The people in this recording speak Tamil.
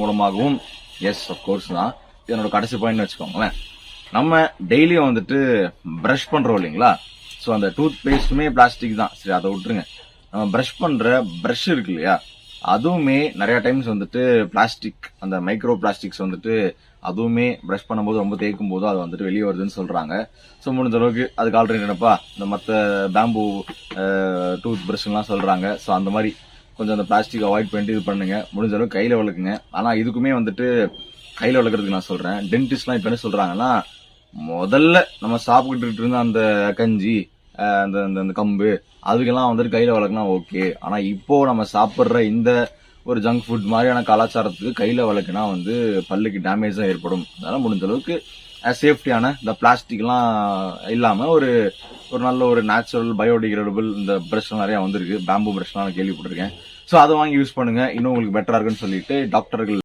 மூலமாகவும் எஸ் அப்கோர்ஸ் தான் என்னோட கடைசி பாயிண்ட் வச்சுக்கோங்களேன். நம்ம டெய்லியும் வந்துட்டு பிரஷ் பண்றோம் இல்லைங்களா? ஸோ அந்த டூத் பேஸ்ட்டுமே பிளாஸ்டிக் தான். சரி, அதை விட்டுருங்க. நம்ம பிரஷ் பண்ற பிரஷ் இருக்கு இல்லையா, அதுவுமே நிறைய டைம்ஸ் வந்துட்டு பிளாஸ்டிக், அந்த மைக்ரோ பிளாஸ்டிக்ஸ் வந்துட்டு அதுவுமே பிரஷ் பண்ணும்போது ரொம்ப தேய்க்கும் போது அது வந்துட்டு வெளியே வருதுன்னு சொல்றாங்க. ஸோ முடிஞ்ச அளவுக்கு அதுக்கு ஆல்டர்னேட்டப்பா இந்த மற்ற பேம்பு டூத் பிரஷ்லாம் சொல்றாங்க. ஸோ அந்த மாதிரி கொஞ்சம் அந்த பிளாஸ்டிக் அவாய்ட் பண்ணிட்டு இது பண்ணுங்க. முடிஞ்ச அளவுக்கு கையில வளர்க்குங்க. ஆனா இதுக்குமே வந்துட்டு கையில வளர்க்கறதுக்கு நான் சொல்றேன். டென்டிஸ்ட்லாம் இப்ப என்ன சொல்றாங்கன்னா, முதல்ல நம்ம சாப்பிட்டுட்டு இருந்த அந்த கஞ்சி, அந்த கம்பு, அதுக்கெல்லாம் வந்துட்டு கையில வளர்க்கலாம் ஓகே. ஆனா இப்போ நம்ம சாப்பிடுற இந்த ஒரு ஜங்க் ஃபுட் மாதிரியான கலாச்சாரத்துக்கு கையில வளர்க்குனா வந்து பல்லுக்கு டேமேஜ் தான் ஏற்படும். அதனால முடிஞ்ச அளவுக்கு சேஃப்டியான இந்த பிளாஸ்டிக்லாம் இல்லாம ஒரு நல்ல ஒரு நேச்சுரல் பயோடிகிரேடபிள் இந்த பிரஷ் நிறைய வந்திருக்கு. பேம்பு பிரஷ்லாம் நான் கேள்விப்பட்டிருக்கேன். ஸோ அதை வாங்கி யூஸ் பண்ணுங்க. இன்னும் உங்களுக்கு பெட்டரா இருக்குன்னு சொல்லிட்டு டாக்டர்கள்